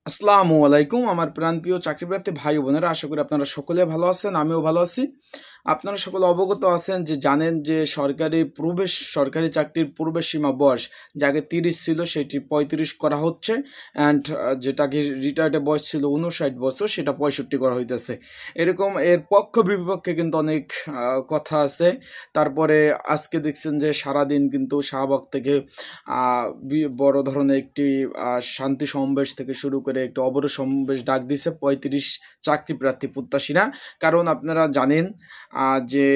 আসসালামু আলাইকুম আমার প্রাণপ্রিয় চাকরিপ্রার্থী ভাই বোনেরা, আশা করি আপনারা সকলে ভালো আছেন। আমিও ভালো আছি। আপনারা সকলে অবগত আছেন যে জানেন যে সরকারি চাকরির প্রবেশ সীমা বয়স যে আগে 30 ছিল সেটি 35 করা হচ্ছে, অ্যান্ড যেটাকে রিটায়ার্ডের বয়স ছিল 59 বছর সেটা 65 করা হইতেছে। এরকম এর পক্ষ বিপক্ষে কিন্তু অনেক কথা আছে। তারপরে আজকে দেখছেন যে সারাদিন কিন্তু শাহবাগ থেকে বড় ধরনের একটি শান্তি সমাবেশ থেকে শুরু করে একটি অবরোধ সমাবেশ ডাক দিছে 35 চাকরি প্রার্থী প্রত্যাশীরা। কারণ আপনারা জানেন যে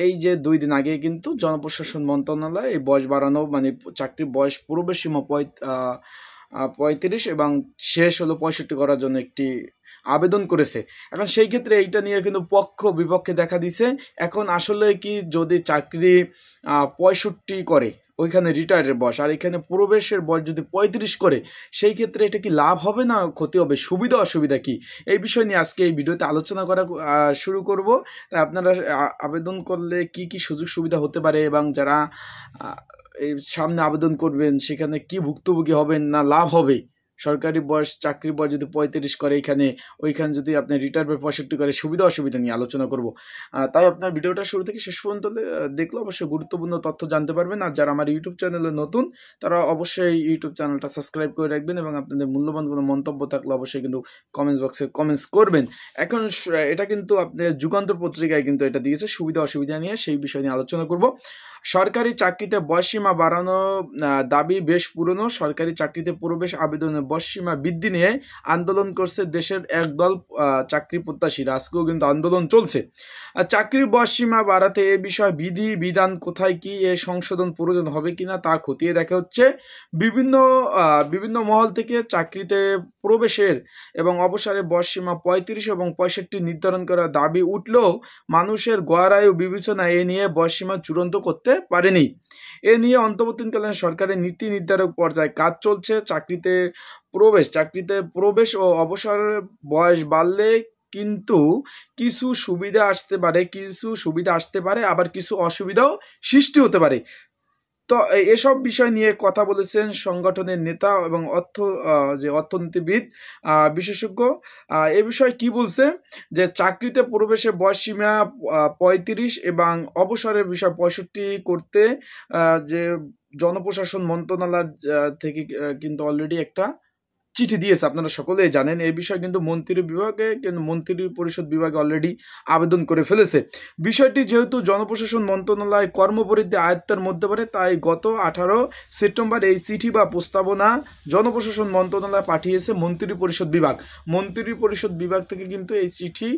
এই যে 2 দিন আগে কিন্তু জনপ্রশাসন মন্ত্রণালয় এই বয়স বাড়ানো মানে চাকরির বয়স প্রবেশ সীমা 35 এবং শেষ হলো 65 করার জন্য একটি আবেদন করেছে। এখন সেই ক্ষেত্রে এইটা নিয়ে কিন্তু পক্ষ বিপক্ষে দেখা দিছে। এখন আসলে কি যদি চাকরি 65 করে ওইখানে রিটায়ারের বয়স, আর এখানে প্রবেশের বয়স যদি 35 করে, সেই ক্ষেত্রে এটা কি লাভ হবে না ক্ষতি হবে, সুবিধা অসুবিধা কি, এই বিষয় নিয়ে আজকে এই ভিডিওতে আলোচনা করা শুরু করব। তাই আপনারা আবেদন করলে কি কি সুযোগ সুবিধা হতে পারে এবং যারা এই সামনে আবেদন করবেন সেখানে কি ভুক্তভোগী হবেন না লাভ হবে, সরকারি বয়স চাকরির বয়স যদি 35 করে ওইখানে যদি আপনি রিটায়ারমেন্ট 65 করে, সুবিধা অসুবিধা নিয়ে আলোচনা করব। তাই আপনার ভিডিওটা শুরু থেকে শেষ পর্যন্ত দেখলে অবশ্যই গুরুত্বপূর্ণ তথ্য জানতে পারবেন। আর যারা আমার ইউটিউব চ্যানেলে নতুন তারা অবশ্যই ইউটিউব চ্যানেলটা সাবস্ক্রাইব করে রাখবেন এবং আপনাদের মূল্যবান কোনো মন্তব্য থাকলে অবশ্যই কিন্তু কমেন্টস বক্সে কমেন্টস করবেন। এখন এটা কিন্তু আপনার যুগান্তর পত্রিকায় কিন্তু এটা দিয়েছে সুবিধা অসুবিধা নিয়ে, সেই বিষয় নিয়ে আলোচনা করব। সরকারি চাকরিতে বয়সসীমা বাড়ানো দাবি বেশ পুরনো। সরকারি চাকরিতে প্রবেশ আবেদনের বয়সসীমা বৃদ্ধি নিয়ে আন্দোলন করছে দেশের একদল চাকরি প্রত্যাশীরা। আজকেও কিন্তু আন্দোলন চলছে। চাকরির বয়সসীমা বাড়াতে এ বিষয়ে বিধি বিধান কোথায় কি এ সংশোধন প্রয়োজন হবে কিনা তা খতিয়ে দেখা হচ্ছে। বিভিন্ন মহল থেকে চাকরিতে প্রবেশের এবং অবসরের বয়সসীমা 35 এবং 65 নির্ধারণ করার দাবি উঠলেও মানুষের গড় আয়ু বিবেচনা এ নিয়ে বয়সসীমা চূড়ান্ত করতে পারেনি। এ নিয়ে অন্তর্বর্তীকালীন সরকারের নীতি নির্ধারক পর্যায়ে কাজ চলছে। চাকরিতে প্রবেশ ও অবসরের বয়স বাড়লে কিন্তু কিছু সুবিধা আসতে পারে আবার কিছু অসুবিধাও সৃষ্টি হতে পারে। তো এসব বিষয় নিয়ে কথা বলেছেন সংগঠনের নেতা এবং অর্থনীতিবিদ বিশেষজ্ঞ। এ বিষয়ে কি বলছে যে চাকরিতে প্রবেশের বয়সসীমা 35 এবং অবসরের বিষয় 65 করতে যে জনপ্রশাসন মন্ত্রণালয় থেকে কিন্তু অলরেডি একটা চিঠি দিয়েছে, আপনারা সকলেই জানেন। এই বিষয়ে কিন্তু মন্ত্রী পরিষদ বিভাগে অলরেডি আবেদন করে ফেলেছে। বিষয়টি যেহেতু জনপ্রশাসন মন্ত্রণালয় কর্মপরিধি আয়ত্তের মধ্যে পড়ে, তাই গত 18 সেপ্টেম্বর এই চিঠি বা প্রস্তাবনা জনপ্রশাসন মন্ত্রণালয় পাঠিয়েছে মন্ত্রী পরিষদ বিভাগ থেকে কিন্তু এই চিঠি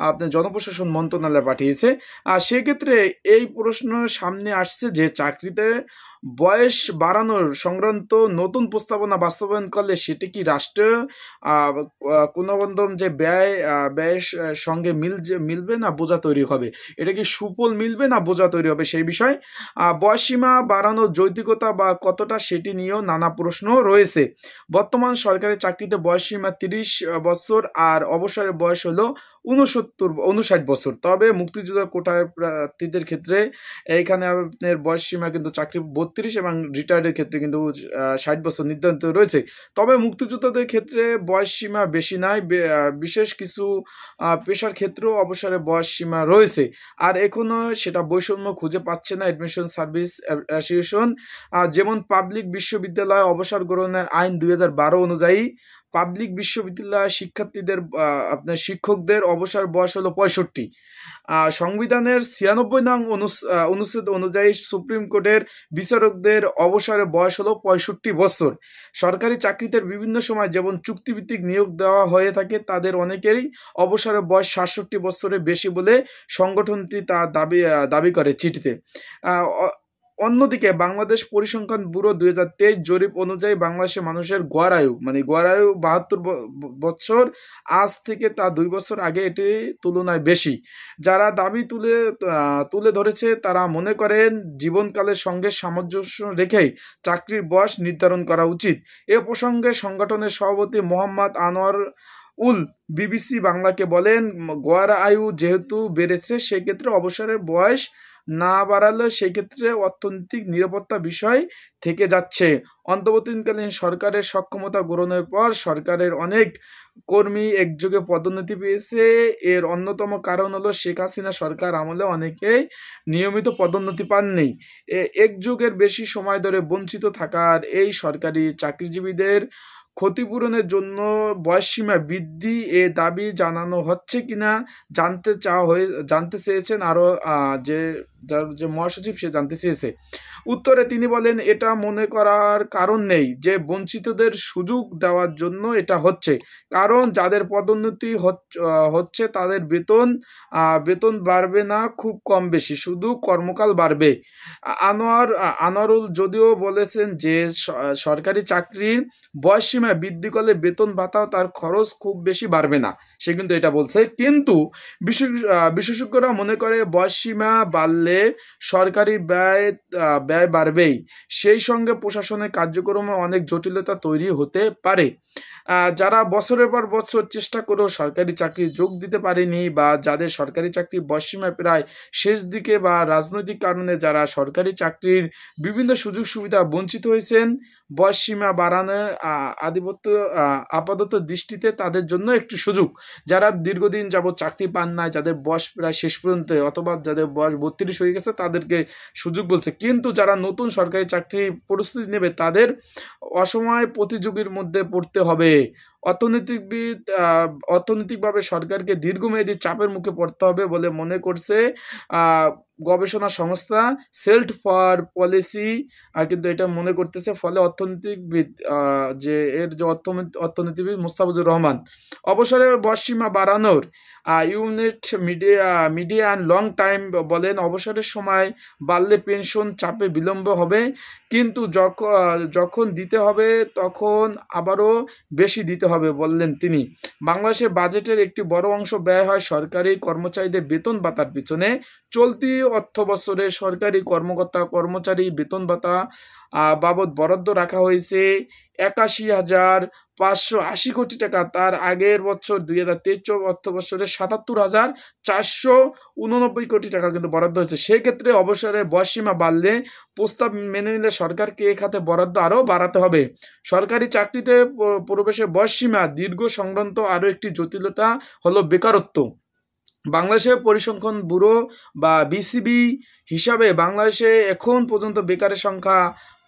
আপনার জনপ্রশাসন মন্ত্রণালয় পাঠিয়েছে। আর সেক্ষেত্রে এই প্রশ্ন সামনে আসছে যে চাকরিতে বয়স বাড়ানোর সংক্রান্ত নতুন প্রস্তাবনা বাস্তবায়ন করলে সেটি কি রাষ্ট্রীয় কোনবন্ধম যে ব্যয়ের সঙ্গে মিলবে না বোঝা তৈরি হবে, এটা কি সুফল মিলবে না বোঝা তৈরি হবে, সেই বিষয় বয়সসীমা বাড়ানোর যৌক্তিকতা বা কতটা সেটি নিয়েও নানা প্রশ্ন রয়েছে। বর্তমান সরকারি চাকরিতে বয়সসীমা 30 বছর আর অবসরের বয়স হলো 59 বছর। তবে মুক্তিযোদ্ধা কোটায় প্রার্থীদের ক্ষেত্রে এইখানে আপনার বয়সসীমা কিন্তু চাকরি 32 এবং রিটায়ার্ডের ক্ষেত্রে কিন্তু 60 বছর নির্ধারিত রয়েছে। তবে মুক্তিযোদ্ধাদের ক্ষেত্রে বয়সসীমা বেশি নাই, বিশেষ কিছু পেশার ক্ষেত্রেও অবসরের বয়সসীমা রয়েছে। আর এখনো সেটা বৈষম্য খুঁজে পাচ্ছে না এডমিশন সার্ভিস অ্যাসোসিয়েশন। যেমন পাবলিক বিশ্ববিদ্যালয় অবসর গ্রহণের আইন 2012 অনুযায়ী পাবলিক বিশ্ববিদ্যালয় শিক্ষকদের অবসর বয়স হলো 65। সংবিধানের 96 নং অনুচ্ছেদ অনুযায়ী সুপ্রিম কোর্টের বিচারকদের অবসরের বয়স হলো 65 বছর। সরকারি চাকরিতে বিভিন্ন সময় যেমন চুক্তিভিত্তিক নিয়োগ দেওয়া হয়ে থাকে তাদের অনেকেরই অবসরের বয়স 67 বছরের বেশি বলে সংগঠনটি তা দাবি করে চিঠিতে। অন্যদিকে বাংলাদেশ পরিসংখ্যান ব্যুরো 2023 জরিপ অনুযায়ী বাংলাদেশের মানুষের গড় আয়ু 72 বছর, আজ থেকে তা 2 বছর আগে এটি তুলনায় বেশি। যারা দাবি তুলে ধরেছে তারা মনে করেন জীবনকালের সঙ্গে সামঞ্জস্য রেখেই চাকরির বয়স নির্ধারণ করা উচিত। এ প্রসঙ্গে সংগঠনের সভাপতি মোহাম্মদ আনোয়ার বিবিসি বাংলাকে বলেন, গড় আয়ু যেহেতু বেড়েছে সেক্ষেত্রে অবসরের বয়স না বাড়ালে সেক্ষেত্রে অর্থনৈতিক নিরাপত্তা বিষয় থেকে যাচ্ছে। অন্তর্বর্তীকালীন সরকারের সক্ষমতা গ্রহণের পর সরকারের অনেক কর্মী একযোগে পদোন্নতি পেয়েছে। এর অন্যতম কারণ হলো শেখ হাসিনা সরকার আমলে অনেকেই নিয়মিত পদোন্নতি পাননি। একযুগের বেশি সময় ধরে বঞ্চিত থাকার এই সরকারি চাকরিজীবীদের ক্ষতিপূরণের জন্য বয়সসীমা বৃদ্ধি এ দাবি জানানো হচ্ছে কিনা জানতে চেয়েছেন আরও যে মহাসচিব সে জানতে চেয়েছে। উত্তরে তিনি বলেন, এটা মনে করার কারণ নেই যে বঞ্চিতদের সুযোগ দেওয়ার জন্য এটা হচ্ছে, কারণ যাদের পদোন্নতি হচ্ছে তাদের বেতন বাড়বে না, খুব কম বেশি, শুধু কর্মকাল বাড়বে। আনোয়ারুল যদিও বলেছেন যে সরকারি চাকরির বয়সসীমা বৃদ্ধি করলে বেতন ভাতা তার খরচ খুব বেশি বাড়বে না, সে কিন্তু এটা বলছে। কিন্তু বিশেষজ্ঞরা মনে করে বয়সসীমা বাড়লে সরকারি ব্যয় বাড়বেই, সেই সঙ্গে প্রশাসনের কার্যক্রমে অনেক জটিলতা তৈরি হতে পারে। যারা বছরের পর বছর চেষ্টা করেও সরকারি চাকরি যোগ দিতে পারেনি, বা যাদের সরকারি চাকরির বয়সসীমা প্রায় শেষ দিকে, বা রাজনৈতিক কারণে যারা সরকারি চাকরির বিভিন্ন সুযোগ সুবিধা বঞ্চিত হয়েছেন, বয়সসীমা বাড়ানো আপাতত দৃষ্টিতে তাদের জন্য একটি সুযোগ। যারা দীর্ঘদিন যাবৎ চাকরি পান নাই, যাদের বয়স প্রায় শেষ পর্যন্ত, অথবা যাদের বয়স 32 হয়ে গেছে, তাদেরকে সুযোগ বলছে। কিন্তু যারা নতুন সরকারি চাকরি প্রস্তুতি নেবে তাদের অসময়ে প্রতিযোগীর মধ্যে পড়তে হবে। অর্থনৈতিকভাবে সরকারকে দীর্ঘমেয়াদী চাপের মুখে পড়তে হবে বলে মনে করছে গবেষণা সংস্থা সেল্ট ফর পলিসি, কিন্তু এটা মনে করতেছে। ফলে অর্থনীতিবিদ অর্থনীতিবিদ মুস্তাফিজুর রহমান অবসরে বয়সসীমা বাড়ানোর unit media and long time বলেন, অবসরের সময় বাড়লে পেনশন চাপে বিলম্ব হবে, কিন্তু যখন দিতে হবে তখন আবারও বেশি দিতে হবে বললেন তিনি। বাংলাদেশের বাজেটের একটি বড় অংশ ব্যয় হয় সরকারি কর্মচারীদের বেতন ভাতার পিছনে। চলতি অর্থবছরে সরকারি কর্মচারী বেতন ভাতা বাবদ বরাদ্দ রাখা হয়েছে 81,580 কোটি টাকা। তার আগের বছর 2023 অর্থবছরে 77,489 কোটি টাকা কিন্তু বরাদ্দ হয়েছে। সেক্ষেত্রে অবসরে বয়সসীমা বাড়লে প্রস্তাব মেনে নিলে সরকারকে এ খাতে বরাদ্দ আরও বাড়াতে হবে। সরকারি চাকরিতে প্রবেশের বয়সসীমা দীর্ঘ সংক্রান্ত আরও একটি জটিলতা হলো বেকারত্ব। বাংলাদেশের পরিসংখ্যান ব্যুরো বা বিসিবি হিসাবে বাংলাদেশে এখন পর্যন্ত বেকারের সংখ্যা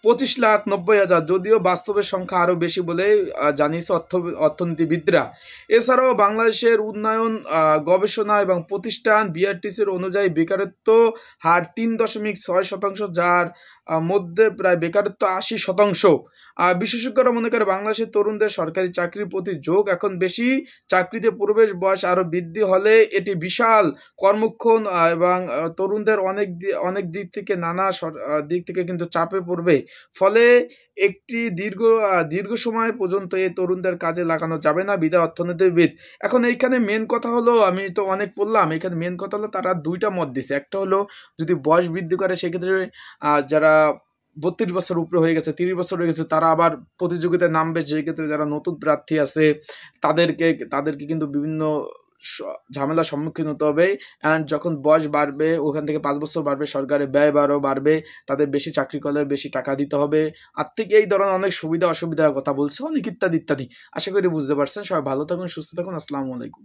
25,90,000, যদিও বাস্তবের সংখ্যা আরও বেশি বলে জানিয়েছে অর্থনীতিবিদরা। এছাড়াও বাংলাদেশের উন্নয়ন গবেষণা এবং প্রতিষ্ঠান বিআরটিসির অনুযায়ী বেকারত্ব হার 3.6%, যার মধ্যে প্রায় বেকারত্ব 80%। বিশেষজ্ঞরা মনে করে বাংলাদেশের তরুণদের সরকারি চাকরির প্রতি ঝোঁক এখন বেশি। চাকরিতে প্রবেশ বয়স আরও বৃদ্ধি হলে এটি বিশাল কর্মক্ষণ এবং তরুণদের অনেক দিক থেকে নানা দিক থেকে কিন্তু চাপে পড়বে। ফলে একটি দীর্ঘ সময় পর্যন্ত এই তরুণদের কাজে লাগানো যাবে না, বিধায় অর্থনীতিবিদ। এখন এইখানে মেন কথা হলো, আমি তো অনেক বললাম, এখানে মেন কথা হলো তারা দুইটা মত দিছে। একটা হলো যদি বয়স বৃদ্ধি করে সেক্ষেত্রে যারা 32 বছর উপরে হয়ে গেছে, 30 বছর হয়ে গেছে, তারা আবার প্রতিযোগিতায় নামবে। সেক্ষেত্রে যারা নতুন প্রার্থী আছে তাদেরকে কিন্তু বিভিন্ন ঝামেলার সম্মুখীন হতে হবে। অ্যান্ড যখন বয়স বাড়বে, ওখান থেকে 5 বছর বাড়বে, সরকারের ব্যয় বাড়বে, তাদের বেশি চাকরি করলে বেশি টাকা দিতে হবে। আর্থিক এই ধরনের অনেক সুবিধা অসুবিধার কথা বলছে, অনেক ইত্যাদি ইত্যাদি। আশা করি বুঝতে পারছেন। সবাই ভালো থাকুন, সুস্থ থাকুন। আসসালামু আলাইকুম।